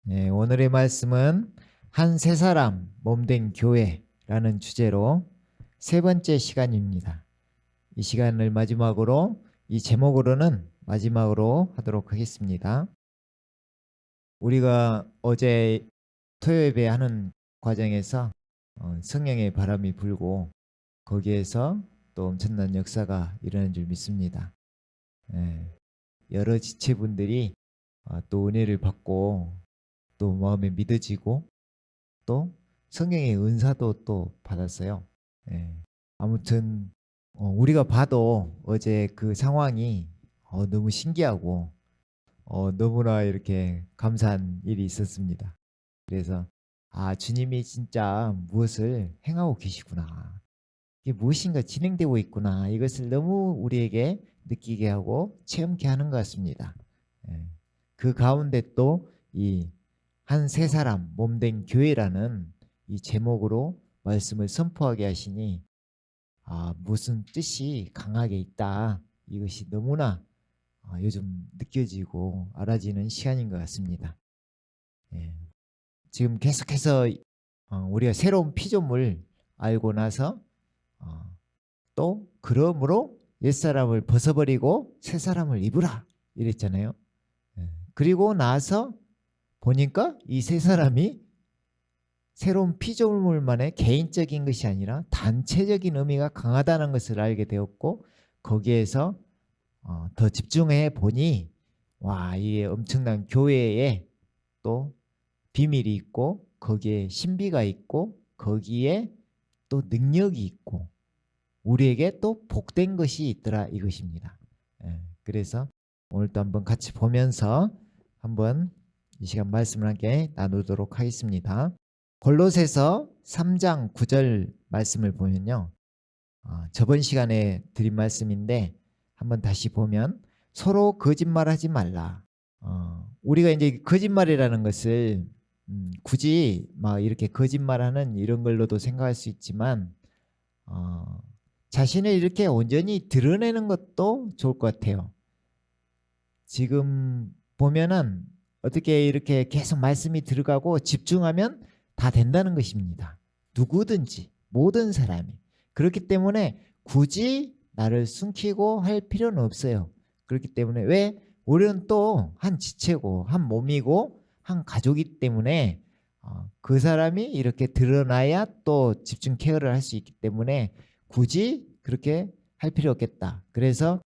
네, 오늘의 말씀은 한 세 사람 몸된 교회라는 주제로 세 번째 시간입니다. 이 시간을 마지막으로 이 제목으로는 마지막으로 하도록 하겠습니다. 우리가 어제 토요예배 하는 과정에서 성령의 바람이 불고 거기에서 또 엄청난 역사가 일어난 줄 믿습니다. 예, 여러 지체분들이 또 은혜를 받고 또 마음에 믿어지고 또 성령의 은사도 또 받았어요. 예. 아무튼 우리가 봐도 어제 그 상황이 너무 신기하고 너무나 이렇게 감사한 일이 있었습니다. 그래서 주님이 진짜 무엇을 행하고 계시구나. 이게 무엇인가 진행되고 있구나. 이것을 너무 우리에게 느끼게 하고 체험케 하는 것 같습니다. 예. 그 가운데 또 이 한 세 사람 몸된 교회라는 이 제목으로 말씀을 선포하게 하시니 무슨 뜻이 강하게 있다. 이것이 너무나 요즘 느껴지고 알아지는 시간인 것 같습니다. 예. 지금 계속해서 우리가 새로운 피조물 알고 나서 어, 또 그러므로 옛사람을 벗어버리고 새사람을 입으라 이랬잖아요. 예. 그리고 나서 보니까 이 세 사람이 새로운 피조물만의 개인적인 것이 아니라 단체적인 의미가 강하다는 것을 알게 되었고 거기에서 더 집중해 보니 이 엄청난 교회에 또 비밀이 있고 거기에 신비가 있고 거기에 또 능력이 있고 우리에게 또 복된 것이 있더라 이것입니다. 예, 그래서 오늘 또 한번 같이 보면서 한번 이 시간 말씀을 함께 나누도록 하겠습니다. 골로새서 3장 9절 말씀을 보면요. 저번 시간에 드린 말씀인데 한번 다시 보면 서로 거짓말하지 말라. 우리가 이제 거짓말이라는 것을 굳이 막 이렇게 거짓말하는 이런 걸로도 생각할 수 있지만 자신을 이렇게 온전히 드러내는 것도 좋을 것 같아요. 지금 보면은 어떻게 이렇게 계속 말씀이 들어가고 집중하면 다 된다는 것입니다. 누구든지 모든 사람이. 그렇기 때문에 굳이 나를 숨기고 할 필요는 없어요. 그렇기 때문에 왜 우리는 또 한 지체고 한 몸이고 한 가족이기 때문에 그 사람이 이렇게 드러나야 또 집중 케어를 할 수 있기 때문에 굳이 그렇게 할 필요 없겠다. 그래서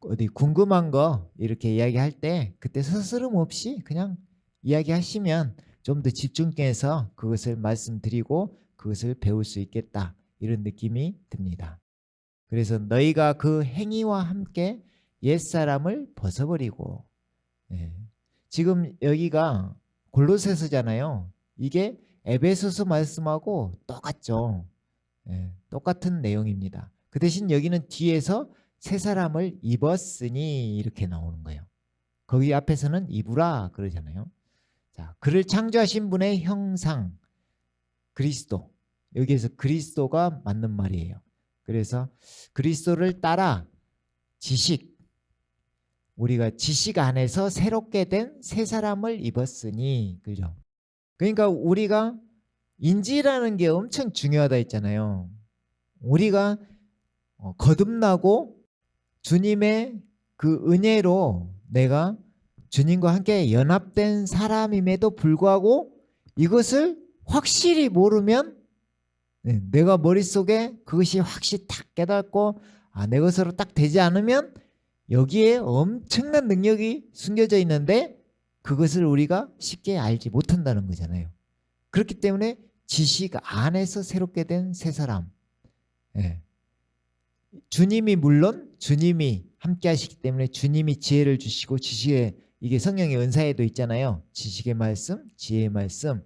어디 궁금한 거 이렇게 이야기할 때 그때 스스럼 없이 그냥 이야기하시면 좀 더 집중해서 그것을 말씀드리고 그것을 배울 수 있겠다. 이런 느낌이 듭니다. 그래서 너희가 그 행위와 함께 옛사람을 벗어버리고 지금 여기가 골로새서잖아요. 이게 에베소서 말씀하고 똑같죠. 똑같은 내용입니다. 그 대신 여기는 뒤에서 새 사람을 입었으니 이렇게 나오는 거예요. 거기 앞에서는 입으라 그러잖아요. 자, 그를 창조하신 분의 형상 그리스도. 여기에서 그리스도가 맞는 말이에요. 그래서 그리스도를 따라 지식 우리가 지식 안에서 새롭게 된 새 사람을 입었으니 그죠? 그러니까 우리가 인지라는 게 엄청 중요하다 했잖아요. 우리가 거듭나고 주님의 그 은혜로 내가 주님과 함께 연합된 사람임에도 불구하고 이것을 확실히 모르면 내가 머릿속에 그것이 확실히 딱 깨닫고 내 것으로 딱 되지 않으면 여기에 엄청난 능력이 숨겨져 있는데 그것을 우리가 쉽게 알지 못한다는 거잖아요. 그렇기 때문에 지식 안에서 새롭게 된 새 사람. 주님이 물론 주님이 함께 하시기 때문에 주님이 지혜를 주시고 지식의 이게 성령의 은사에도 있잖아요. 지식의 말씀, 지혜의 말씀.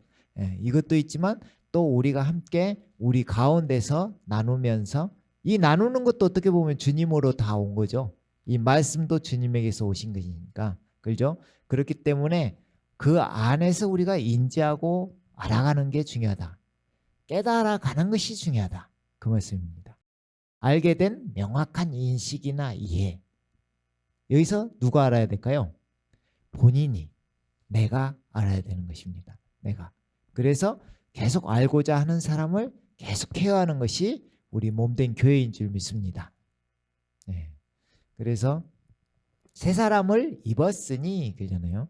이것도 있지만 또 우리가 함께 우리 가운데서 나누면서 이 나누는 것도 어떻게 보면 주님으로 다 온 거죠. 이 말씀도 주님에게서 오신 것이니까. 그렇죠? 그렇기 때문에 그 안에서 우리가 인지하고 알아가는 게 중요하다. 깨달아가는 것이 중요하다. 그 말씀입니다. 알게 된 명확한 인식이나 이해. 여기서 누가 알아야 될까요? 본인이. 내가 알아야 되는 것입니다. 내가. 그래서 계속 알고자 하는 사람을 계속 케어하는 것이 우리 몸된 교회인 줄 믿습니다. 네. 그래서 새 사람을 입었으니 그잖아요.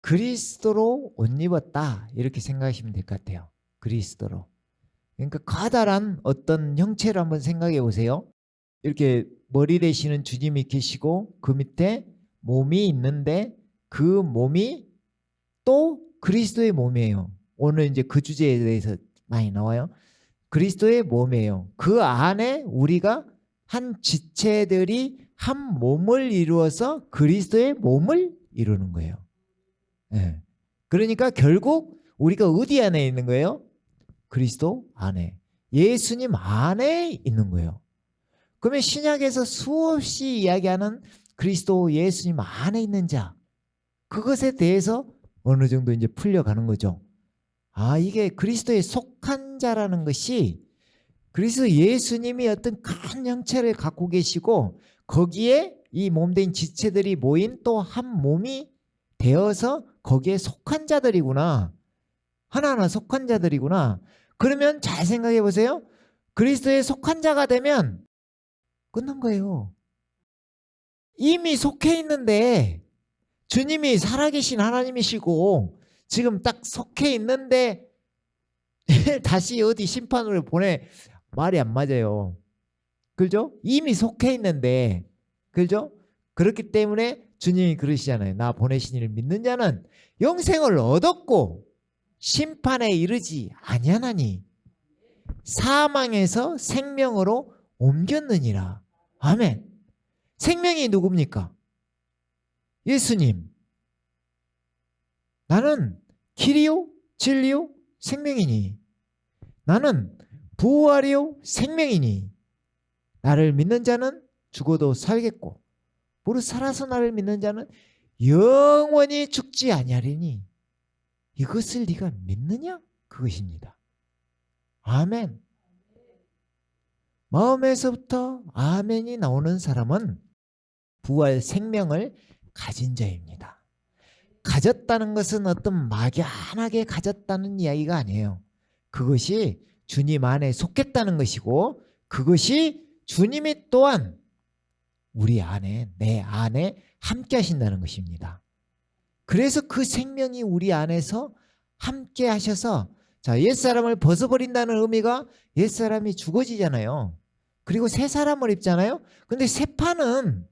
그리스도로 옷 입었다 이렇게 생각하시면 될 것 같아요. 그리스도로. 그러니까 커다란 어떤 형체를 한번 생각해 보세요. 이렇게 머리 되시는 주님이 계시고 그 밑에 몸이 있는데 그 몸이 또 그리스도의 몸이에요. 오늘 이제 그 주제에 대해서 많이 나와요. 그리스도의 몸이에요. 그 안에 우리가 한 지체들이 한 몸을 이루어서 그리스도의 몸을 이루는 거예요. 네. 그러니까 결국 우리가 어디 안에 있는 거예요? 그리스도 안에. 예수님 안에 있는 거예요. 그러면 신약에서 수없이 이야기하는 그리스도 예수님 안에 있는 자, 그것에 대해서 어느 정도 이제 풀려가는 거죠. 아, 이게 그리스도에 속한 자라는 것이 그리스도 예수님이 어떤 큰 형체를 갖고 계시고 거기에 이 몸된 지체들이 모인 또 한 몸이 되어서 거기에 속한 자들이구나. 하나하나 속한 자들이구나. 그러면 잘 생각해 보세요. 그리스도에 속한 자가 되면 끝난 거예요. 이미 속해 있는데 주님이 살아계신 하나님이시고 지금 딱 속해 있는데 다시 어디 심판으로 보내 말이 안 맞아요. 그죠? 이미 속해 있는데 그죠? 그렇기 때문에 주님이 그러시잖아요. 나 보내신 이를 믿는 자는 영생을 얻었고 심판에 이르지 아니하나니 사망에서 생명으로 옮겼느니라. 아멘. 생명이 누굽니까? 예수님. 나는 길이요 진리요 생명이니 나는 부활이요 생명이니 나를 믿는 자는 죽어도 살겠고 무릇 살아서 나를 믿는 자는 영원히 죽지 아니하리니 이것을 네가 믿느냐? 그것입니다. 아멘. 마음에서부터 아멘이 나오는 사람은 부활 생명을 가진 자입니다. 가졌다는 것은 어떤 막연하게 가졌다는 이야기가 아니에요. 그것이 주님 안에 속했다는 것이고 그것이 주님이 또한 우리 안에 내 안에 함께 하신다는 것입니다. 그래서 그 생명이 우리 안에서 함께 하셔서 자, 옛사람을 벗어버린다는 의미가 옛사람이 죽어지잖아요. 그리고 새 사람을 입잖아요. 근데 새판은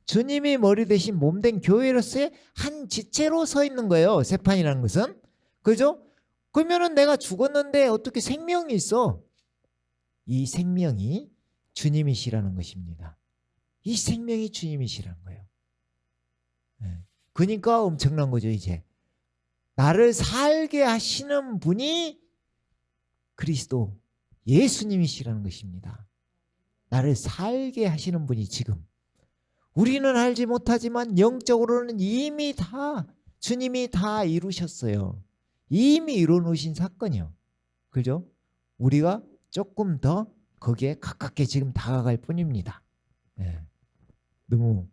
주님이 머리 대신 몸된 교회로서의 한 지체로 서 있는 거예요. 새판이라는 것은. 그죠? 그러면은 내가 죽었는데 어떻게 생명이 있어? 이 생명이 주님이시라는 것입니다. 이 생명이 주님이시라는 거예요. 그러니까 엄청난 거죠. 이제 나를 살게 하시는 분이 그리스도 예수님이시라는 것입니다. 나를 살게 하시는 분이 지금 우리는 알지 못하지만 영적으로는 이미 다 주님이 다 이루셨어요. 이미 이루어놓으신 사건이요. 그죠? 우리가 조금 더 거기에 가깝게 지금 다가갈 뿐입니다. 네. 너무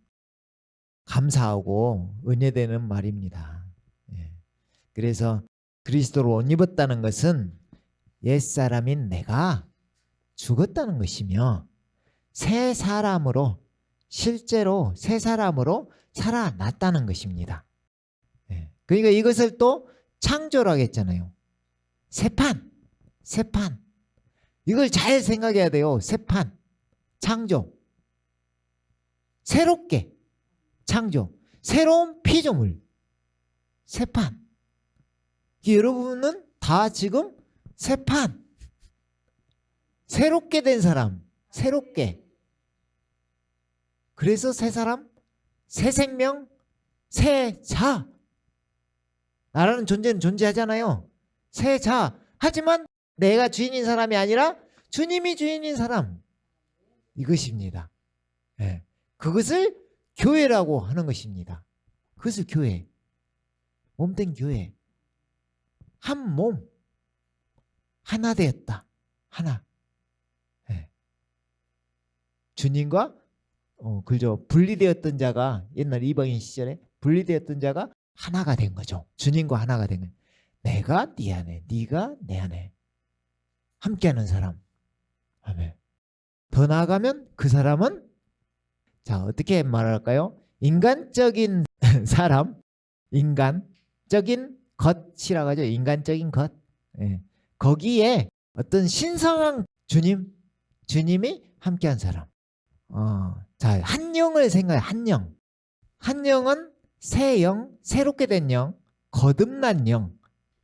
감사하고 은혜되는 말입니다. 네. 그래서 그리스도로 옷 입었다는 것은 옛사람인 내가 죽었다는 것이며 새 사람으로 실제로 새 사람으로 살아났다는 것입니다. 네. 그러니까 이것을 또 창조라고 했잖아요. 새판. 이걸 잘 생각해야 돼요. 새판. 창조. 새롭게. 창조. 새로운 피조물. 새판. 여러분은 다 지금 새판. 새롭게 된 사람. 새롭게. 그래서 새 사람, 새 생명, 새 자. 나라는 존재는 존재하잖아요. 새 자. 하지만 내가 주인인 사람이 아니라 주님이 주인인 사람. 이것입니다. 네. 그것을 교회라고 하는 것입니다. 그것을 교회. 몸된 교회. 한 몸. 하나 되었다. 하나. 네. 주님과 그죠. 분리되었던 자가 옛날 이방인 시절에 분리되었던 자가 하나가 된 거죠. 주님과 하나가 된 거예요. 내가 네 안에, 네가 내 안에 함께하는 사람. 아멘. 더 나아가면 그 사람은 자 어떻게 말할까요? 인간적인 사람, 인간적인 것이라고 하죠. 인간적인 것. 예. 거기에 어떤 신성한 주님이 함께한 사람. 자, 한 영을 생각해. 한 영. 한 영은 새 영, 새롭게 된 영, 거듭난 영,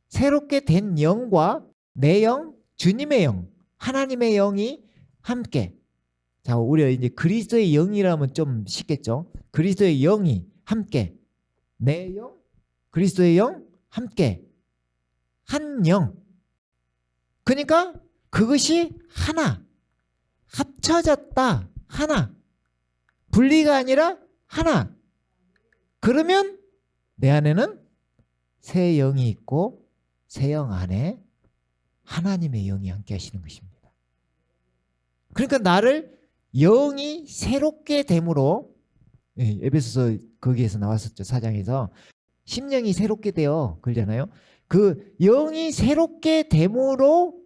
새롭게 된 영과 내 영, 주님의 영, 하나님의 영이 함께. 자, 우리가 이제 그리스도의 영이라면 좀 쉽겠죠. 그리스도의 영이 함께. 내 영, 그리스도의 영, 함께. 한 영. 그러니까 그것이 하나. 합쳐졌다. 하나. 분리가 아니라 하나. 그러면 내 안에는 새 영이 있고 새 영 안에 하나님의 영이 함께 하시는 것입니다. 그러니까 나를 영이 새롭게 됨으로 에베소서 거기에서 나왔었죠. 4장에서 심령이 새롭게 되어 그러잖아요. 그 영이 새롭게 됨으로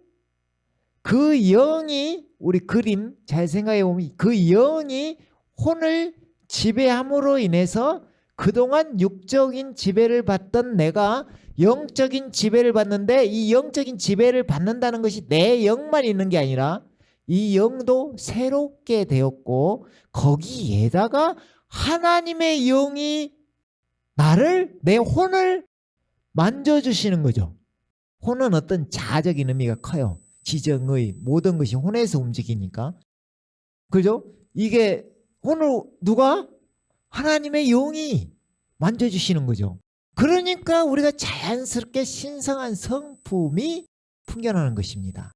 그 영이 우리 그림 잘 생각해 보면 그 영이 혼을 지배함으로 인해서 그동안 육적인 지배를 받던 내가 영적인 지배를 받는데 이 영적인 지배를 받는다는 것이 내 영만 있는 게 아니라 이 영도 새롭게 되었고 거기에다가 하나님의 영이 나를 내 혼을 만져주시는 거죠. 혼은 어떤 자아적인 의미가 커요. 지정의 모든 것이 혼에서 움직이니까. 그죠? 이게 혼을 누가? 하나님의 영이 만져주시는 거죠. 그러니까 우리가 자연스럽게 신성한 성품이 풍겨나는 것입니다.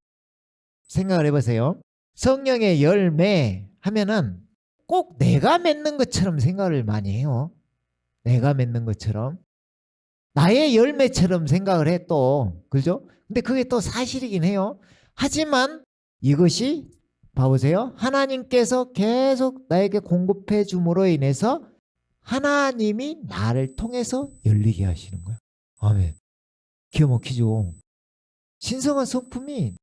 생각을 해보세요. 성령의 열매 하면은 꼭 내가 맺는 것처럼 생각을 많이 해요. 내가 맺는 것처럼. 나의 열매처럼 생각을 해 또. 그죠? 근데 그게 또 사실이긴 해요. 하지만 이것이 봐보세요. 하나님께서 계속 나에게 공급해 줌으로 인해서 하나님이 나를 통해서 열리게 하시는 거예요. 아멘. 기가 막히죠. 신성한 성품이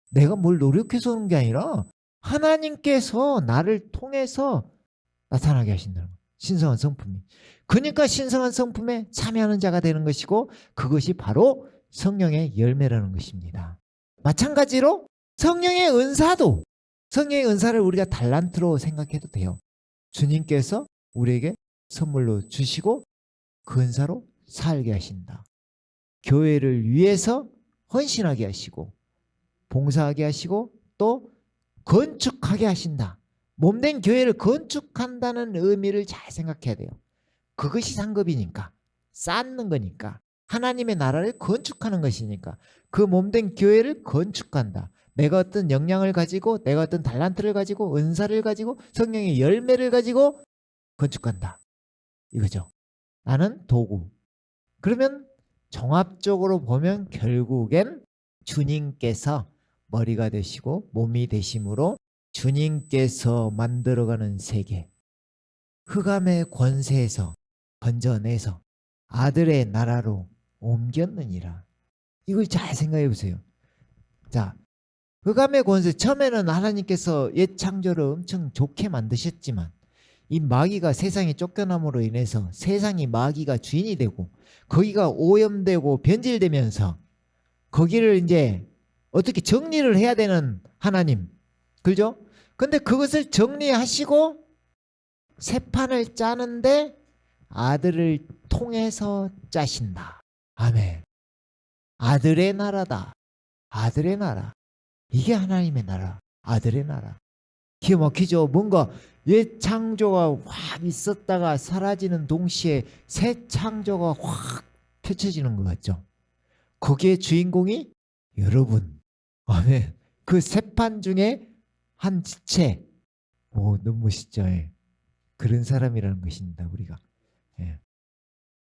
내가 뭘 노력해서 오는 게 아니라 하나님께서 나를 통해서 나타나게 하신다는 거예요. 신성한 성품이. 그러니까 신성한 성품에 참여하는 자가 되는 것이고 그것이 바로 성령의 열매라는 것입니다. 마찬가지로 성령의 은사도 성령의 은사를 우리가 달란트로 생각해도 돼요. 주님께서 우리에게 선물로 주시고 그 은사로 살게 하신다. 교회를 위해서 헌신하게 하시고 봉사하게 하시고 또 건축하게 하신다. 몸된 교회를 건축한다는 의미를 잘 생각해야 돼요. 그것이 상급이니까 쌓는 거니까 하나님의 나라를 건축하는 것이니까 그 몸된 교회를 건축한다. 내가 어떤 역량을 가지고 내가 어떤 달란트를 가지고 은사를 가지고 성령의 열매를 가지고 건축한다. 이거죠. 나는 도구. 그러면 종합적으로 보면 결국엔 주님께서 머리가 되시고 몸이 되심으로 주님께서 만들어가는 세계 흑암의 권세에서 건져내서 아들의 나라로 옮겼느니라. 이걸 잘 생각해 보세요. 자, 흑암의 권세 처음에는 하나님께서 옛 창조를 엄청 좋게 만드셨지만 이 마귀가 세상에 쫓겨남으로 인해서 세상이 마귀가 주인이 되고 거기가 오염되고 변질되면서 거기를 이제 어떻게 정리를 해야 되는 하나님. 그죠? 근데 그것을 정리하시고 새 판을 짜는데 아들을 통해서 짜신다. 아멘. 아들의 나라다. 아들의 나라. 이게 하나님의 나라. 아들의 나라. 기가 막히죠. 뭔가 옛 창조가 확 있었다가 사라지는 동시에 새 창조가 확 펼쳐지는 것 같죠. 거기에 주인공이 여러분. 아멘. 그 새 판 중에 한 지체. 오, 너무 멋있죠. 예. 그런 사람이라는 것입니다. 우리가. 예.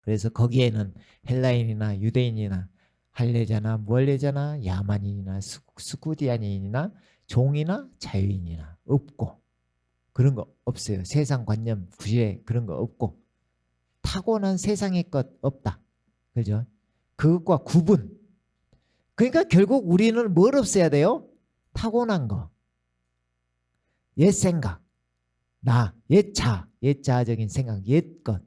그래서 거기에는 헬라인이나 유대인이나 할례자나 무할례자나 야만인이나 스쿠디아인이나 종이나 자유인이나 없고 그런 거 없어요. 세상 관념 구시에 그런 거 없고 다 타고난 세상의 것 없다. 그죠? 그것과 구분. 그러니까 결국 우리는 뭘 없애야 돼요? 타고난 거. 옛 생각. 옛자적인 생각, 옛 것.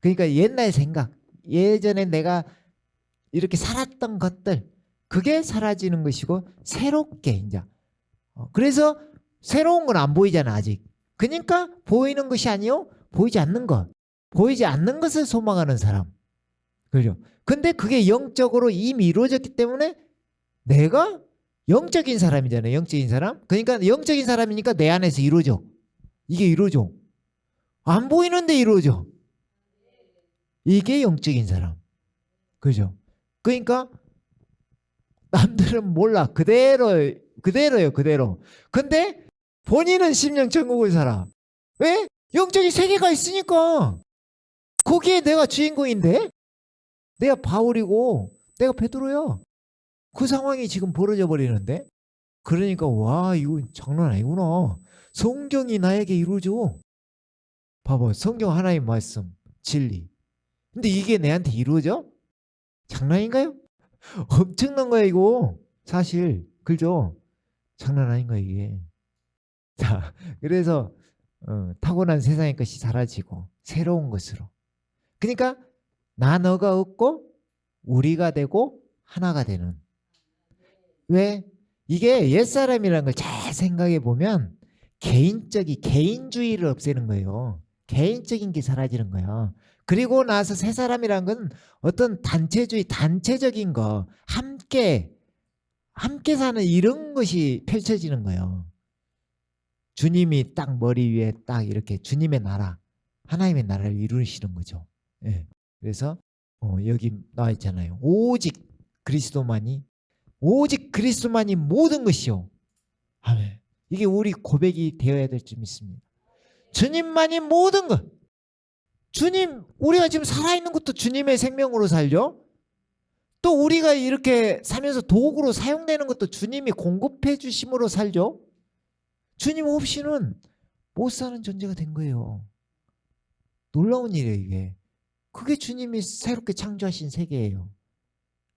그러니까 옛날 생각. 예전에 내가 이렇게 살았던 것들. 그게 사라지는 것이고 새롭게 이제. 그래서 새로운 건 안 보이잖아 아직. 그러니까 보이는 것이 아니요. 보이지 않는 것. 보이지 않는 것을 소망하는 사람. 그죠? 근데 그게 영적으로 이미 이루어졌기 때문에 내가 영적인 사람이잖아요. 영적인 사람. 그러니까 영적인 사람이니까 내 안에서 이루어져. 이게 이루어져. 안 보이는데 이루어져. 이게 영적인 사람. 그죠? 그러니까 남들은 몰라. 그대로예요. 그대로. 근데 본인은 심령 천국을 살아. 왜? 영적인 세계가 있으니까. 거기에 내가 주인공인데? 내가 바울이고 내가 베드로야. 그 상황이 지금 벌어져 버리는데? 그러니까 와 이거 장난 아니구나. 성경이 나에게 이루어져. 봐봐. 성경 하나님 말씀 진리. 근데 이게 내한테 이루어져? 장난인가요? 엄청난 거야 이거. 사실 그죠? 장난 아닌 거야 이게. 자, 그래서 타고난 세상의 것이 사라지고 새로운 것으로. 그러니까 나 너가 없고 우리가 되고 하나가 되는. 왜? 이게 옛사람이라는 걸 잘 생각해 보면 개인주의를 없애는 거예요. 개인적인 게 사라지는 거야. 그리고 나서 새 사람이라는 건 어떤 단체적인 거, 함께 사는 이런 것이 펼쳐지는 거예요. 주님이 딱 머리 위에 딱 이렇게 주님의 나라, 하나님의 나라를 이루시는 거죠. 예. 그래서 여기 나와 있잖아요. 오직 그리스도만이 모든 것이요. 아멘. 이게 우리 고백이 되어야 될 줄 믿습니다. 주님만이 모든 것. 주님, 우리가 지금 살아있는 것도 주님의 생명으로 살죠. 또 우리가 이렇게 살면서 도구로 사용되는 것도 주님이 공급해 주심으로 살죠. 주님 없이는 못 사는 존재가 된 거예요. 놀라운 일이에요 이게. 그게 주님이 새롭게 창조하신 세계예요.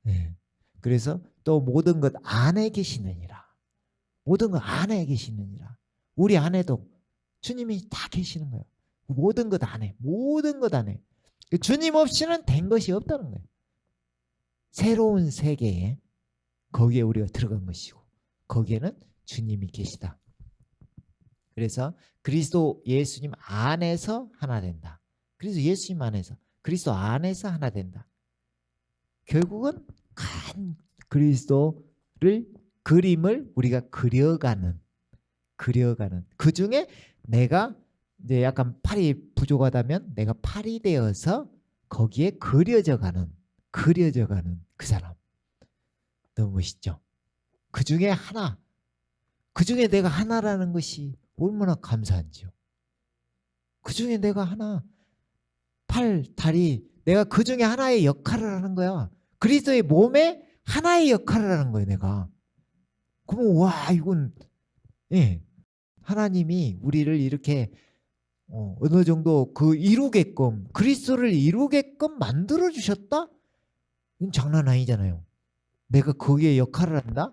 네. 그래서 또 모든 것 안에 계시느니라. 모든 것 안에 계시느니라. 우리 안에도 주님이 다 계시는 거예요. 모든 것 안에. 주님 없이는 된 것이 없다는 거예요. 새로운 세계에 거기에 우리가 들어간 것이고 거기에는 주님이 계시다. 그래서 그리스도 예수님 안에서 하나 된다. 그래서 예수님 안에서 그리스도 안에서 하나 된다. 결국은 큰 그림을 우리가 그려가는 그 중에 내가 이제 약간 팔이 부족하다면 내가 팔이 되어서 거기에 그려져가는 그 사람. 너무 멋있죠. 그 중에 하나, 그 중에 내가 하나라는 것이 얼마나 감사한지요. 그 중에 내가 하나, 팔, 다리, 내가 그 중에 하나의 역할을 하는 거야. 그리스도의 몸에 하나의 역할을 하는 거예요, 내가. 그러면 와, 이건 하나님이 우리를 이렇게 어느 정도 그리스도를 이루게끔 만들어 주셨다? 이건 장난 아니잖아요. 내가 거기에 역할을 한다?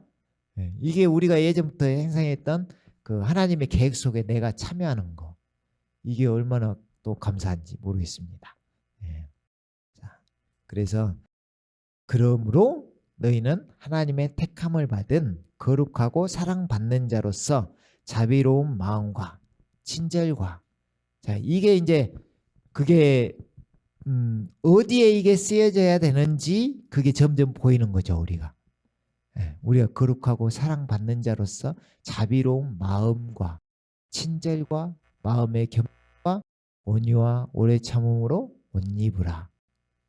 이게 우리가 예전부터 행사했던 그 하나님의 계획 속에 내가 참여하는 거. 이게 얼마나 또 감사한지 모르겠습니다. 자, 그래서 그러므로 너희는 하나님의 택함을 받은 거룩하고 사랑받는 자로서 자비로운 마음과 친절과 자 이게 이제 그게 어디에 이게 쓰여져야 되는지 그게 점점 보이는 거죠 우리가. 우리가 거룩하고 사랑받는 자로서 자비로운 마음과 친절과 마음의 겸과 온유와 오래 참음으로 옷 입으라.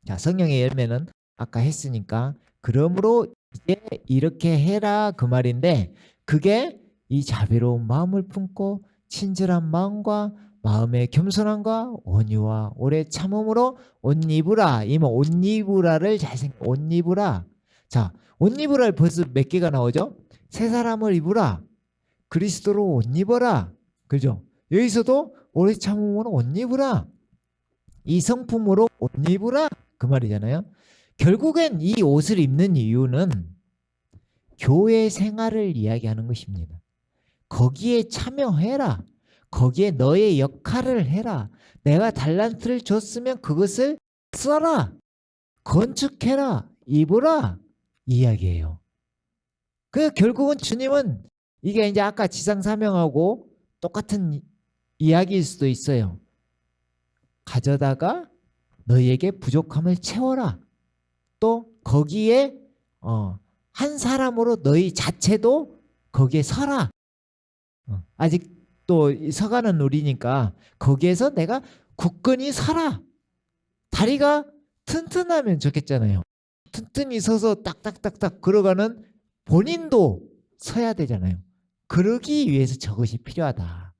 자 성령의 열매는 아까 했으니까 그러므로 이제 이렇게 해라 그 말인데 그게 이 자비로운 마음을 품고 친절한 마음과 마음의 겸손함과 온유와 오래 참음으로 옷 입으라. 이모 옷 입으라를 옷 입으라. 자, 옷 입으라 벌써 몇 개가 나오죠? 새 사람을 입으라. 그리스도로 옷 입어라. 그죠? 여기서도 오래 참음으로 옷 입으라. 이 성품으로 옷 입으라 그 말이잖아요. 결국엔 이 옷을 입는 이유는 교회 생활을 이야기하는 것입니다. 거기에 참여해라. 거기에 너의 역할을 해라. 내가 달란트를 줬으면 그것을 써라. 건축해라. 입으라. 이야기예요. 그 결국은 주님은 이게 이제 아까 지상사명하고 똑같은 이야기일 수도 있어요. 가져다가 너희에게 부족함을 채워라. 또 거기에 한 사람으로 너희 자체도 거기에 서라. 아직 또 서가는 우리니까 거기에서 내가 굳건히 서라. 다리가 튼튼하면 좋겠잖아요. 튼튼히 서서 딱딱딱딱 걸어가는 본인도 서야 되잖아요. 그러기 위해서 저것이 필요하다.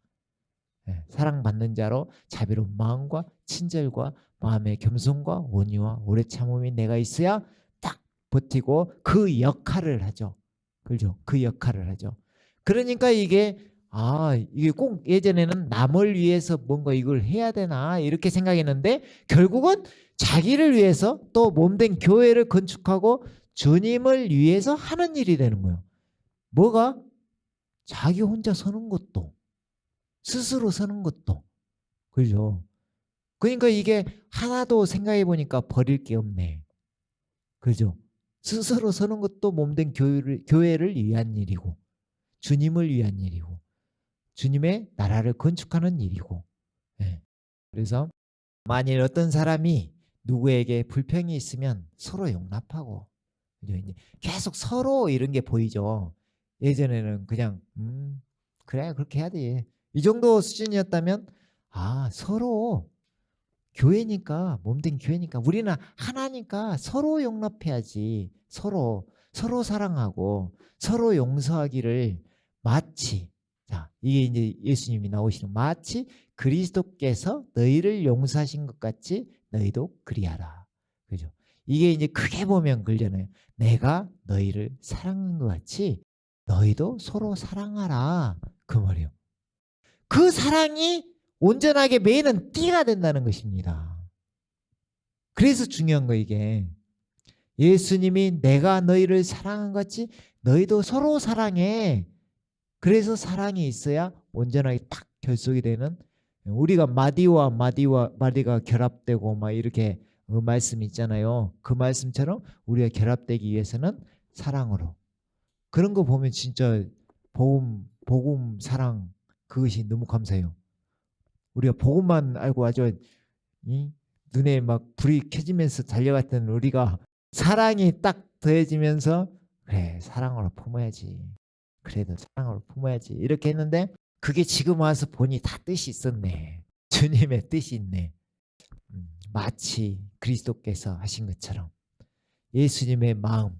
사랑받는 자로 자비로운 마음과 친절과 마음의 겸손과 온유와 오래 참음이 내가 있어야 딱 버티고 그 역할을 하죠. 그렇죠? 그 역할을 하죠. 그러니까 이게 꼭 예전에는 남을 위해서 뭔가 이걸 해야 되나 이렇게 생각했는데 결국은 자기를 위해서 또 몸된 교회를 건축하고 주님을 위해서 하는 일이 되는 거예요. 뭐가? 자기 혼자 서는 것도 스스로 서는 것도 그죠? 그러니까 이게 하나도 생각해 보니까 버릴 게 없네. 그죠? 스스로 서는 것도 몸된 교회를 위한 일이고 주님을 위한 일이고 주님의 나라를 건축하는 일이고. 그래서 만일 어떤 사람이 누구에게 불평이 있으면 서로 용납하고 계속 서로 이런 게 보이죠. 예전에는 그냥 그래 그렇게 해야 돼. 이 정도 수준이었다면 서로 교회니까 몸된 교회니까 우리는 하나니까 서로 용납해야지. 서로 사랑하고 서로 용서하기를 마치 이게 이제 예수님이 나오시는 마치 그리스도께서 너희를 용서하신 것 같이 너희도 그리하라. 그죠? 이게 이제 크게 보면 그러잖아요. 내가 너희를 사랑한 것 같이 너희도 서로 사랑하라. 그 말이에요. 그 사랑이 온전하게 매는 띠가 된다는 것입니다. 그래서 중요한 거 이게. 예수님이 내가 너희를 사랑한 것 같이 너희도 서로 사랑해. 그래서 사랑이 있어야 온전하게 딱 결속이 되는 우리가 마디와 마디가 결합되고 막 이렇게 말씀이 있잖아요. 그 말씀처럼 우리가 결합되기 위해서는 사랑으로. 그런 거 보면 진짜 복음 사랑 그것이 너무 감사해요. 우리가 복음만 알고 아주 눈에 막 불이 켜지면서 달려갔던 우리가 사랑이 딱 더해지면서 그래 사랑으로 품어야지. 그래도 사랑으로 품어야지 이렇게 했는데 그게 지금 와서 보니 다 뜻이 있었네. 주님의 뜻이 있네. 마치 그리스도께서 하신 것처럼 예수님의 마음.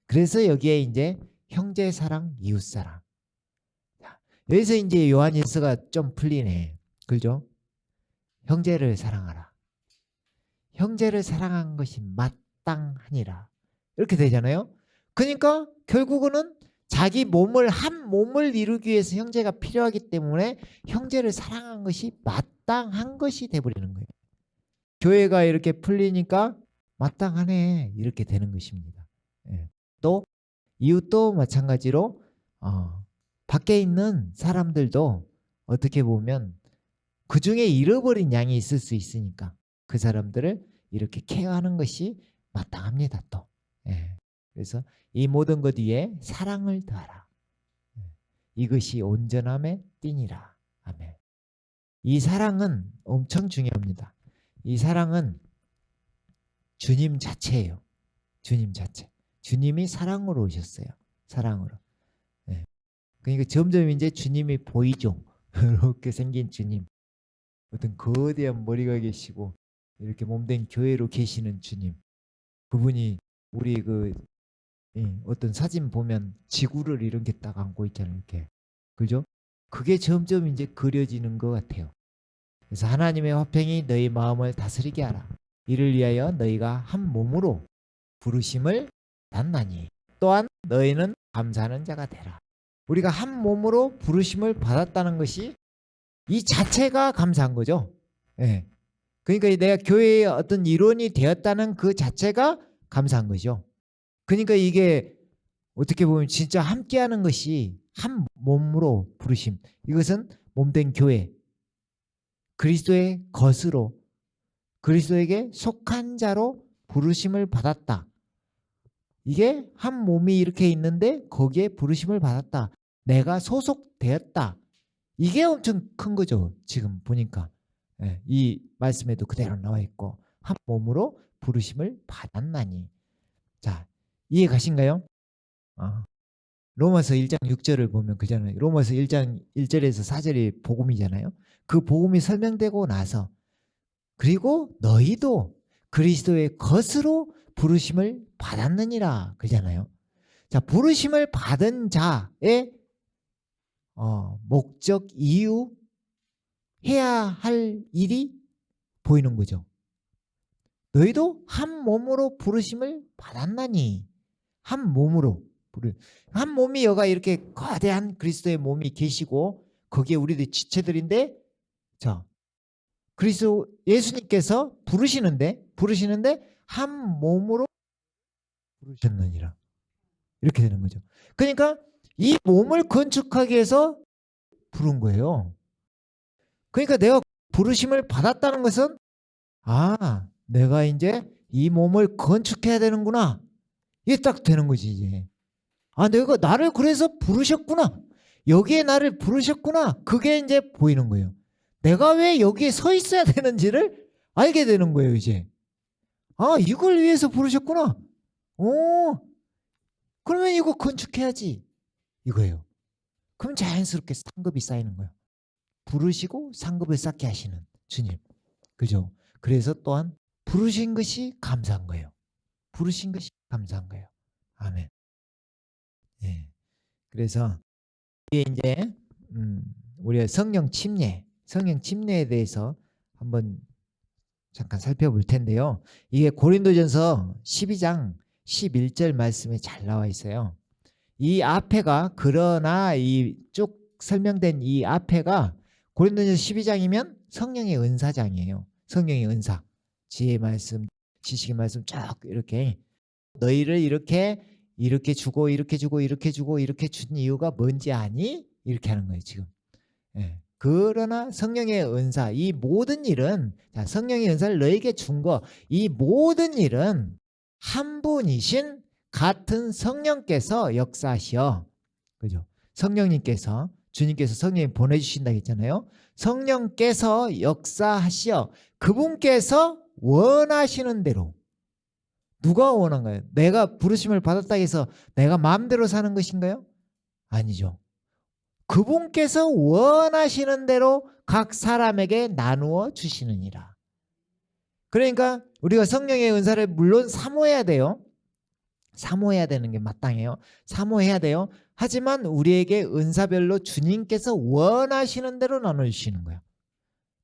그래서 여기에 이제 형제 사랑, 이웃 사랑. 여기서 이제 요한일서가 좀 풀리네. 그죠? 형제를 사랑하라. 형제를 사랑한 것이 마땅하니라. 이렇게 되잖아요. 그러니까 결국은 자기 몸을 한 몸을 이루기 위해서 형제가 필요하기 때문에 형제를 사랑한 것이 마땅한 것이 돼버리는 거예요. 교회가 이렇게 풀리니까 마땅하네 이렇게 되는 것입니다. 또 이웃도 마찬가지로 밖에 있는 사람들도 어떻게 보면 그 중에 잃어버린 양이 있을 수 있으니까 그 사람들을 이렇게 케어하는 것이 마땅합니다. 또 그래서 이 모든 것 위에 사랑을 더하라. 이것이 온전함의 띠니라. 아멘. 이 사랑은 엄청 중요합니다. 이 사랑은 주님 자체예요. 주님 자체. 주님이 사랑으로 오셨어요. 사랑으로. 그러니까 점점 이제 주님이 보이죠. 이렇게 생긴 주님. 어떤 거대한 머리가 계시고 이렇게 몸된 교회로 계시는 주님. 그분이 우리 어떤 사진 보면 지구를 이렇게 딱 안고 있잖아요. 이렇게. 그죠? 그게 점점 이제 그려지는 것 같아요. 그래서 하나님의 화평이 너희 마음을 다스리게 하라. 이를 위하여 너희가 한 몸으로 부르심을 받나니 또한 너희는 감사하는 자가 되라. 우리가 한 몸으로 부르심을 받았다는 것이 이 자체가 감사한 거죠. 그러니까 내가 교회의 어떤 일원이 되었다는 그 자체가 감사한 거죠. 그러니까 이게 어떻게 보면 진짜 함께하는 것이 한 몸으로 부르심. 이것은 몸된 교회, 그리스도의 것으로 그리스도에게 속한 자로 부르심을 받았다. 이게 한 몸이 이렇게 있는데 거기에 부르심을 받았다. 내가 소속되었다. 이게 엄청 큰 거죠. 지금 보니까. 예, 이 말씀에도 그대로 나와 있고 한 몸으로 부르심을 받았나니. 자, 이해 가신가요? 로마서 1장 6절을 보면 그잖아요. 로마서 1장 1절에서 4절이 복음이잖아요. 그 복음이 설명되고 나서 그리고 너희도 그리스도의 것으로 부르심을 받았느니라 그러잖아요. 자, 부르심을 받은 자의 목적, 이유, 해야 할 일이 보이는 거죠. 너희도 한 몸으로 부르심을 받았나니. 한 몸으로. 한 몸이 여가 이렇게 거대한 그리스도의 몸이 계시고 거기에 우리들 지체들인데, 자, 그리스도 예수님께서 부르시는데 한 몸으로 부르셨느니라. 이렇게 되는 거죠. 그러니까 이 몸을 건축하기 위해서 부른 거예요. 그러니까 내가 부르심을 받았다는 것은 내가 이제 이 몸을 건축해야 되는구나. 이게 딱 되는 거지 이제. 내가 나를 그래서 부르셨구나. 여기에 나를 부르셨구나. 그게 이제 보이는 거예요. 내가 왜 여기에 서 있어야 되는지를 알게 되는 거예요 이제. 이걸 위해서 부르셨구나. 그러면 이거 건축해야지. 이거예요. 그럼 자연스럽게 상급이 쌓이는 거예요. 부르시고 상급을 쌓게 하시는 주님. 그죠? 그래서 또한 부르신 것이 감사한 거예요. 부르신 것이 감사한 거예요. 아멘. 예. 그래서 이게 이제 우리가 성령 침례에 대해서 한번 잠깐 살펴볼 텐데요. 이게 고린도전서 12장 11절 말씀에 잘 나와 있어요. 이 앞에가 그러나 이 쭉 설명된 이 앞에가 고린도전서 12장이면 성령의 은사장이에요. 성령의 은사. 지혜의 말씀, 지식의 말씀 쭉 이렇게 너희를 이렇게 주고 이렇게 주고 이렇게 주고 이렇게 준 이유가 뭔지 아니? 이렇게 하는 거예요 지금. 예. 그러나 성령의 은사, 이 모든 일은, 자, 성령의 은사를 너에게 준 거, 이 모든 일은 한 분이신 같은 성령께서 역사하시어. 그죠? 성령님께서, 주님께서 성령님 보내주신다고 했잖아요. 성령께서 역사하시어 그분께서 원하시는 대로. 누가 원한가요? 내가 부르심을 받았다 해서 내가 마음대로 사는 것인가요? 아니죠. 그분께서 원하시는 대로 각 사람에게 나누어 주시느니라. 그러니까 우리가 성령의 은사를 물론 사모해야 돼요. 사모해야 되는 게 마땅해요. 사모해야 돼요. 하지만 우리에게 은사별로 주님께서 원하시는 대로 나눠주시는 거예요.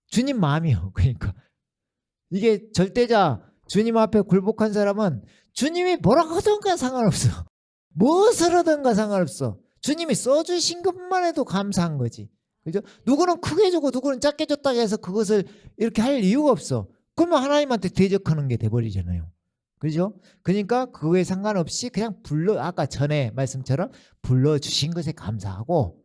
주님 마음이요. 그러니까 이게 절대자, 주님 앞에 굴복한 사람은 주님이 뭐라고 하든가 상관없어. 무엇을 하든가 상관없어. 주님이 써주신 것만 해도 감사한 거지. 그죠? 누구는 크게 주고 누구는 작게 줬다고 해서 그것을 이렇게 할 이유가 없어. 그러면 하나님한테 대적하는 게 돼버리잖아요. 그죠? 그러니까 그거에 상관없이 그냥 아까 전에 말씀처럼 불러주신 것에 감사하고,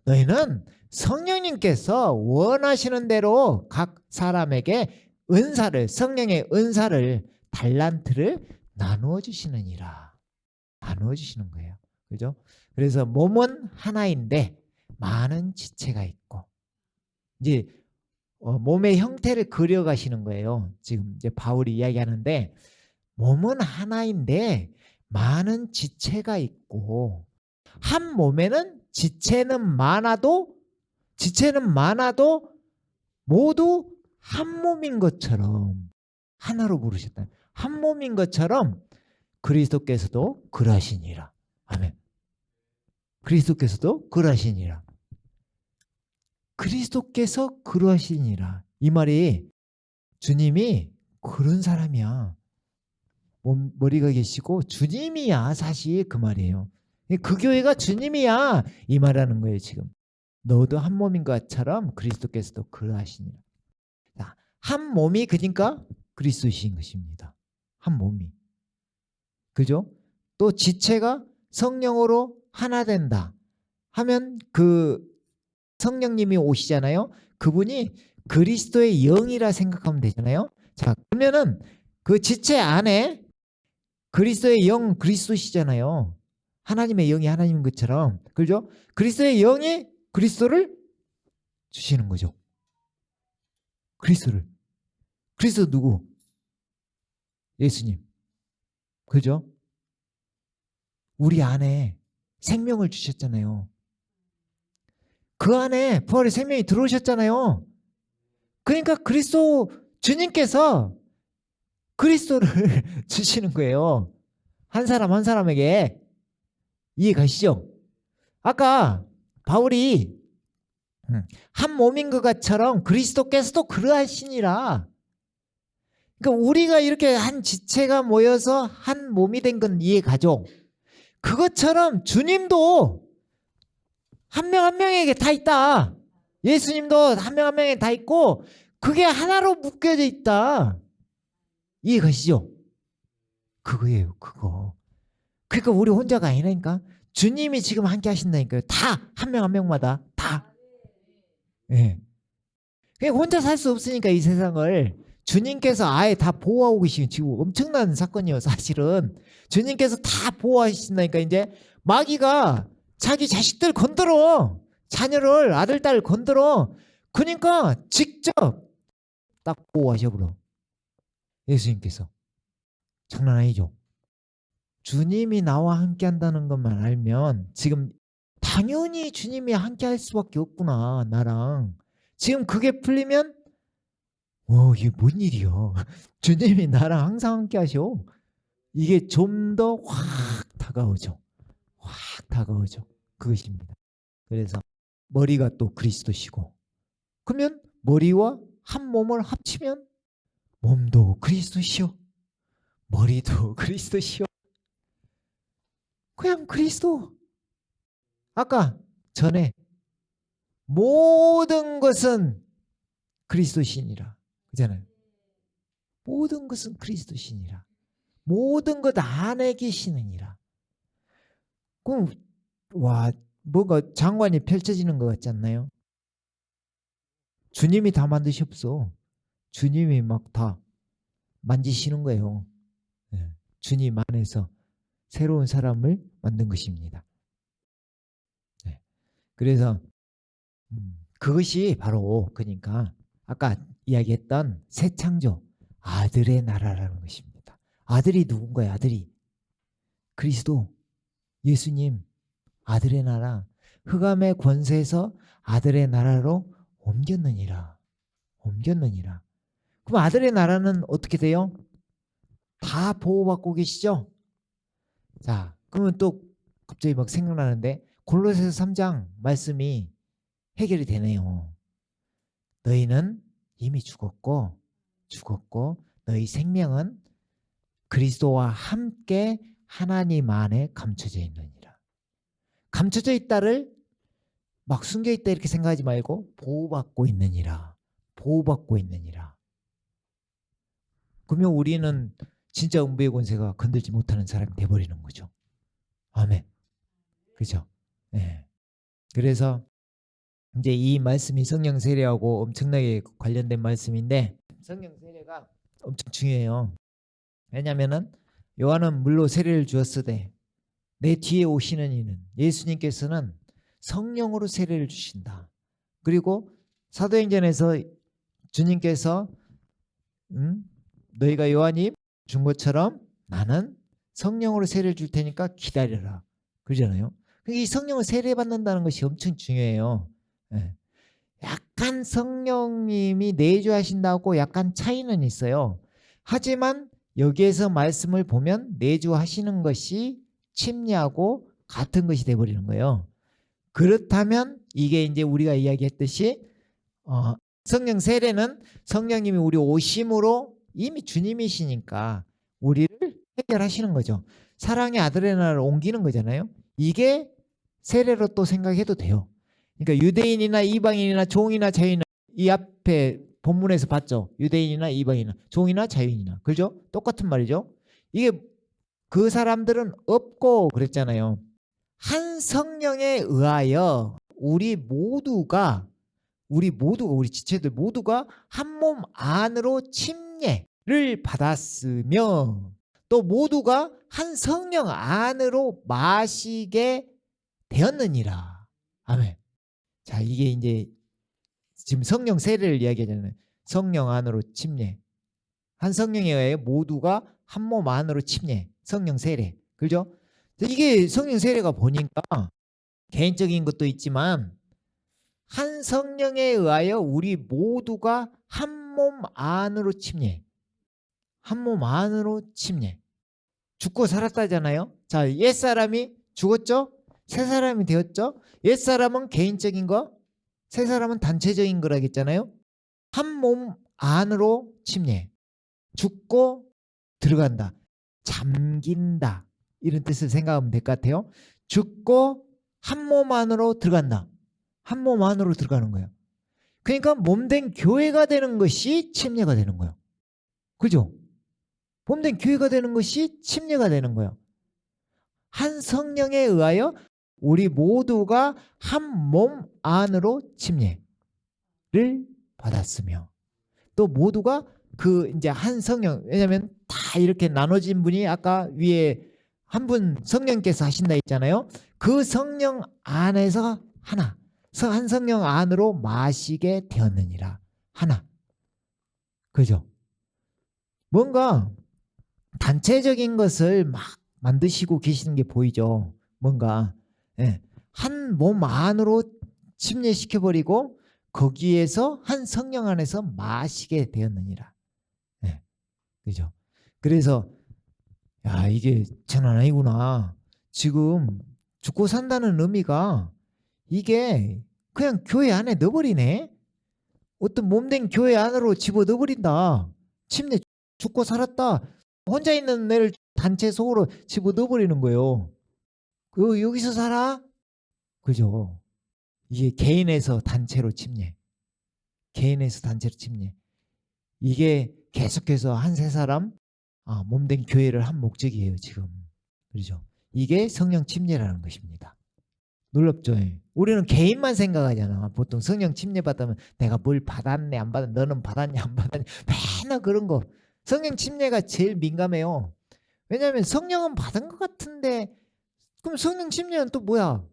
너희는 성령님께서 원하시는 대로 각 사람에게 성령의 은사를, 달란트를 나누어 주시느니라. 나누어 주시는 거예요. 그죠? 그래서 몸은 하나인데 많은 지체가 있고, 이제 몸의 형태를 그려가시는 거예요. 지금 이제 바울이 이야기하는데, 몸은 하나인데 많은 지체가 있고, 한 몸에는 지체는 많아도 모두 한 몸인 것처럼, 하나로 부르셨다. 한 몸인 것처럼 그리스도께서도 그러하시니라. 아멘. 그리스도께서도 그러하시니라. 그리스도께서 그러하시니라. 이 말이 주님이 그런 사람이야. 머리가 계시고 주님이야. 사실 그 말이에요. 그 교회가 주님이야. 이 말하는 거예요 지금. 너도 한 몸인 것처럼 그리스도께서도 그러하시니라. 한 몸이 그러니까 그리스도이신 것입니다. 한 몸이. 그죠? 또 지체가 성령으로 하나 된다 하면 그 성령님이 오시잖아요. 그분이 그리스도의 영이라 생각하면 되잖아요. 자, 그러면은 그 지체 안에 그리스도의 영 그리스도시잖아요. 하나님의 영이 하나님인 것처럼. 그죠? 그리스도의 영이 그리스도를 주시는 거죠. 그리스도를. 그리스도 누구? 예수님. 그죠? 우리 안에 생명을 주셨잖아요. 그 안에 부활의 생명이 들어오셨잖아요. 그러니까 그리스도 주님께서 그리스도를 주시는 거예요. 한 사람 한 사람에게. 이해 가시죠? 아까 바울이 한 몸인 것처럼 그리스도께서도 그러하시니라. 그러니까 우리가 이렇게 한 지체가 모여서 한 몸이 된 건 이해 가죠? 그것처럼 주님도 한 명 한 명에게 다 있다. 예수님도 한 명 한 명에 다 있고 그게 하나로 묶여져 있다. 이해 가시죠? 그거예요. 그거. 그러니까 우리 혼자가 아니라니까. 주님이 지금 함께 하신다니까요. 다 한 명 한 명마다 다. 예. 그냥 혼자 살 수 없으니까 이 세상을 주님께서 아예 다 보호하고 계시는 지금 엄청난 사건이에요. 사실은 주님께서 다 보호하신다니까. 이제 마귀가 자기 자식들 건드려. 자녀를 아들 딸 건드려. 그러니까 직접 딱 보호하셔버려. 예수님께서. 장난 아니죠. 주님이 나와 함께 한다는 것만 알면 지금 당연히 주님이 함께 할 수밖에 없구나. 나랑. 지금 그게 풀리면 이게 뭔 일이야. 주님이 나랑 항상 함께 하셔. 이게 좀 더 확 다가오죠. 확 다가오죠. 그것입니다. 그래서 머리가 또 그리스도시고 그러면 머리와 한 몸을 합치면 몸도 그리스도시요. 머리도 그리스도시요. 그냥 그리스도. 아까 전에 모든 것은 그리스도시니라. 그잖아요. 모든 것은 그리스도시니라. 모든 것 안에 계시느니라. 그럼 와 뭔가 장관이 펼쳐지는 것 같지 않나요? 주님이 다 만드셨어. 주님이 막 다 만지시는 거예요. 네. 주님 안에서 새로운 사람을 만든 것입니다. 네. 그래서 그것이 바로 그러니까 아까 이야기했던 새 창조 아들의 나라라는 것입니다. 아들이 누군가요? 아들이 그리스도 예수님 아들의 나라 흑암의 권세에서 아들의 나라로 옮겼느니라. 옮겼느니라. 그럼 아들의 나라는 어떻게 돼요? 다 보호받고 계시죠? 자, 그러면 또 갑자기 막 생각나는데 골로새서 3장 말씀이 해결이 되네요. 너희는 이미 죽었고 너희 생명은 그리스도와 함께 하나님 안에 감춰져 있느니라. 감춰져 있다를 막 숨겨 있다 이렇게 생각하지 말고 보호받고 있느니라. 보호받고 있느니라. 그러면 우리는 진짜 음부의 권세가 건들지 못하는 사람이 돼버리는 거죠. 아멘. 그죠? 네. 그래서 이제 이 말씀이 성령 세례하고 엄청나게 관련된 말씀인데 성령 세례가 엄청 중요해요. 왜냐하면은 요한은 물로 세례를 주었으되 내 뒤에 오시는 이는 예수님께서는 성령으로 세례를 주신다. 그리고 사도행전에서 주님께서 너희가 요한이 준 것처럼 나는 성령으로 세례를 줄 테니까 기다려라. 그러잖아요. 이 성령을 세례받는다는 것이 엄청 중요해요. 네. 약간 성령님이 내주하신다고 약간 차이는 있어요. 하지만 여기에서 말씀을 보면 내주하시는 것이 침례하고 같은 것이 돼버리는 거예요. 그렇다면 이게 이제 우리가 이야기했듯이 성령 세례는 성령님이 우리 오심으로 이미 주님이시니까 우리를 해결하시는 거죠. 사랑의 아들의 나라를 옮기는 거잖아요. 이게 세례로 또 생각해도 돼요. 그러니까 유대인이나 이방인이나 종이나 자유인 이 앞에 본문에서 봤죠. 유대인이나 이방인이나 종이나 자유인이나. 그죠? 똑같은 말이죠. 이게 그 사람들은 없고 그랬잖아요. 한 성령에 의하여 우리 지체들 모두가 한 몸 안으로 침례를 받았으며 또 모두가 한 성령 안으로 마시게 되었느니라. 아멘. 자, 이게 이제 지금 성령 세례를 이야기하잖아요. 성령 안으로 침례. 한 성령에 의해 모두가 한 몸 안으로 침례. 성령 세례. 그죠? 이게 성령 세례가 보니까 개인적인 것도 있지만 한 성령에 의하여 우리 모두가 한 몸 안으로 침례. 한 몸 안으로 침례. 죽고 살았다잖아요. 자, 옛사람이 죽었죠? 새 사람이 되었죠? 옛사람은 개인적인 거, 새 사람은 단체적인 거라겠잖아요. 한 몸 안으로 침례. 죽고 들어간다. 잠긴다. 이런 뜻을 생각하면 될 것 같아요. 죽고 한 몸 안으로 들어간다. 한 몸 안으로 들어가는 거예요. 그러니까 몸된 교회가 되는 것이 침례가 되는 거예요. 그죠? 몸된 교회가 되는 것이 침례가 되는 거예요. 한 성령에 의하여 우리 모두가 한 몸 안으로 침례를 받았으며 또 모두가 그 이제 한 성령, 왜냐하면 다 이렇게 나눠진 분이 아까 위에 한 분 성령께서 하신다 했잖아요. 그 성령 안에서 하나, 한 성령 안으로 마시게 되었느니라. 하나. 그죠? 뭔가 단체적인 것을 막 만드시고 계시는 게 보이죠. 뭔가 한 몸 안으로 침례시켜버리고 거기에서 한 성령 안에서 마시게 되었느니라. 그죠? 그래서 야, 이게 장난 아니구나. 지금 죽고 산다는 의미가 이게 그냥 교회 안에 넣어버리네. 어떤 몸된 교회 안으로 집어 넣어버린다. 침례 죽고 살았다. 혼자 있는 애를 단체 속으로 집어 넣어버리는 거예요. 여기서 살아? 그죠? 이게 개인에서 단체로 침례. 개인에서 단체로 침례. 이게 계속해서 한 세 사람 몸된 교회를 한 목적이에요, 지금. 그렇죠? 이게 성령 침례라는 것입니다. 놀랍죠? 우리는 개인만 생각하잖아. 보통 성령 침례 받으면 내가 뭘 받았네, 안 받았네, 너는 받았냐, 안 받았냐. 맨날 그런 거. 성령 침례가 제일 민감해요. 왜냐하면 성령은 받은 것 같은데, 그럼 성령 침례는 또 뭐야?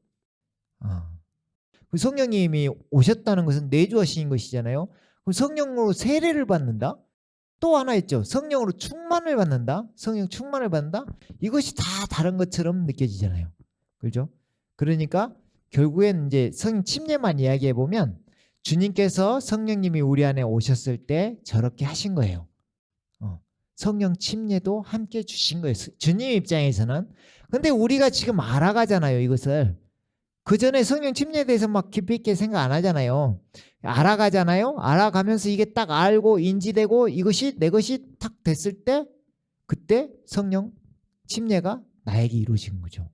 성령님이 오셨다는 것은 내주하신 것이잖아요. 그럼 성령으로 세례를 받는다? 또 하나 있죠. 성령으로 충만을 받는다. 성령 충만을 받는다. 이것이 다 다른 것처럼 느껴지잖아요. 그렇죠? 그러니까 결국엔 이제 성령 침례만 이야기해 보면 주님께서 성령님이 우리 안에 오셨을 때 저렇게 하신 거예요. 성령 침례도 함께 주신 거예요. 주님 입장에서는. 근데 우리가 지금 알아가잖아요, 이것을. 그 전에 성령 침례에 대해서 막 깊이 있게 생각 안 하잖아요. 알아가잖아요. 알아가면서 이게 딱 알고 인지되고 이것이 내 것이 탁 됐을 때 그때 성령 침례가 나에게 이루어진 거죠.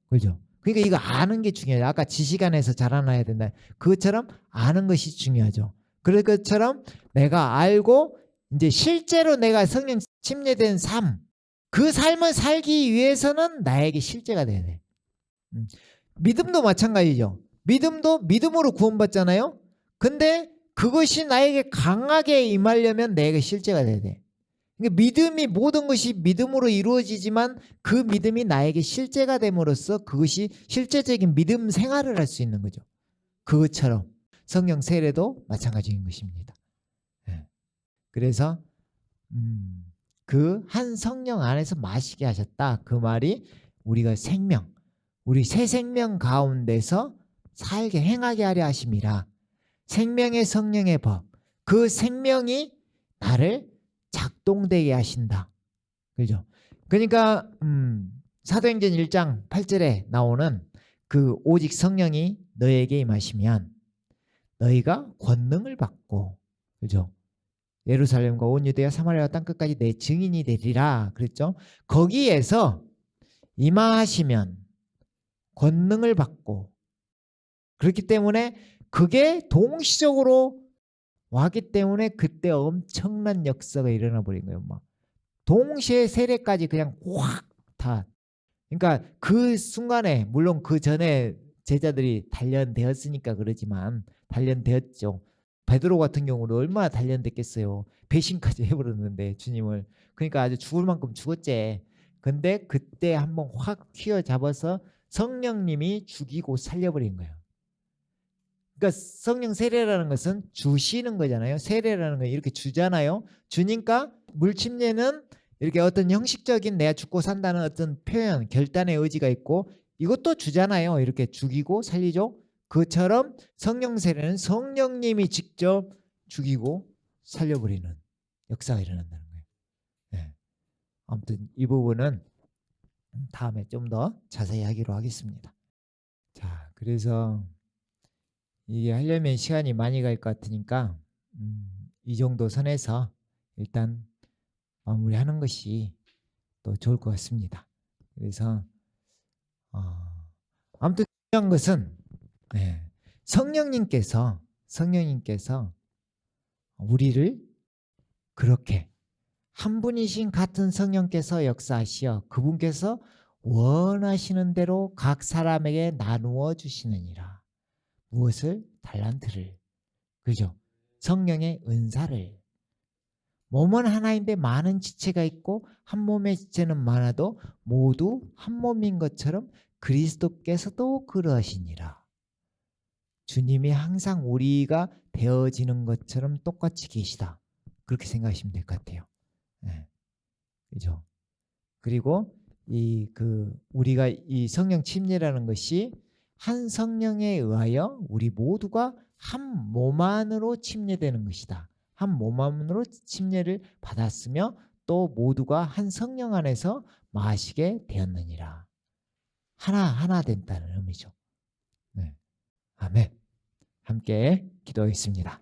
그죠? 그러니까 이거 아는 게 중요해요. 아까 지식 안에서 자라나야 된다. 그것처럼 아는 것이 중요하죠. 그럴 것처럼 내가 알고 이제 실제로 내가 성령 침례된 삶, 그 삶을 살기 위해서는 나에게 실제가 돼야 돼. 믿음도 마찬가지죠. 믿음도 믿음으로 구원받잖아요. 근데 그것이 나에게 강하게 임하려면 내게 실제가 돼야 돼. 그러니까 믿음이 모든 것이 믿음으로 이루어지지만 그 믿음이 나에게 실제가 됨으로써 그것이 실제적인 믿음 생활을 할 수 있는 거죠. 그것처럼 성령 세례도 마찬가지인 것입니다. 그래서 그 한 성령 안에서 마시게 하셨다. 그 말이 우리가 생명, 우리 새 생명 가운데서 살게 행하게 하려 하심이라. 생명의 성령의 법, 그 생명이 나를 작동되게 하신다. 그죠? 그러니까 사도행전 1장 8절에 나오는 그 오직 성령이 너에게 임하시면 너희가 권능을 받고, 그죠? 예루살렘과 온 유대와 사마리아 땅 끝까지 내 증인이 되리라 그랬죠. 거기에서 임하시면 권능을 받고, 그렇기 때문에 그게 동시적으로 왔기 때문에 그때 엄청난 역사가 일어나 버린 거예요. 막 동시에 세례까지 그냥 확 다. 그러니까 그 순간에 물론 그전에 제자들이 단련되었으니까 그러지만 단련되었죠. 베드로 같은 경우는 얼마나 단련됐겠어요. 배신까지 해 버렸는데 주님을. 그러니까 아주 죽을 만큼 죽었지. 근데 그때 한번 확 휘어잡아서 성령님이 죽이고 살려 버린 거예요. 그러니까 성령 세례라는 것은 주시는 거잖아요. 세례라는 건 이렇게 주잖아요. 주니까 물침례는 이렇게 어떤 형식적인 내가 죽고 산다는 어떤 표현, 결단의 의지가 있고 이것도 주잖아요. 이렇게 죽이고 살리죠. 그처럼 성령 세례는 성령님이 직접 죽이고 살려버리는 역사가 일어난다는 거예요. 네. 아무튼 이 부분은 다음에 좀 더 자세히 하기로 하겠습니다. 자, 그래서 이게 하려면 시간이 많이 갈 것 같으니까 이 정도 선에서 일단 마무리하는 것이 또 좋을 것 같습니다. 그래서 아무튼 중요한 것은 성령님께서 우리를 그렇게 한 분이신 같은 성령께서 역사하시어 그분께서 원하시는 대로 각 사람에게 나누어 주시느니라. 무엇을? 달란트를. 그죠? 성령의 은사를. 몸은 하나인데 많은 지체가 있고 한 몸의 지체는 많아도 모두 한 몸인 것처럼 그리스도께서도 그러하시니라. 주님이 항상 우리가 되어지는 것처럼 똑같이 계시다. 그렇게 생각하시면 될 것 같아요. 네. 그죠? 그리고 우리가 이 성령 침례라는 것이 한 성령에 의하여 우리 모두가 한 몸 안으로 침례되는 것이다. 한 몸 안으로 침례를 받았으며 또 모두가 한 성령 안에서 마시게 되었느니라. 하나 된다는 의미죠. 네. 아멘. 함께 기도하겠습니다.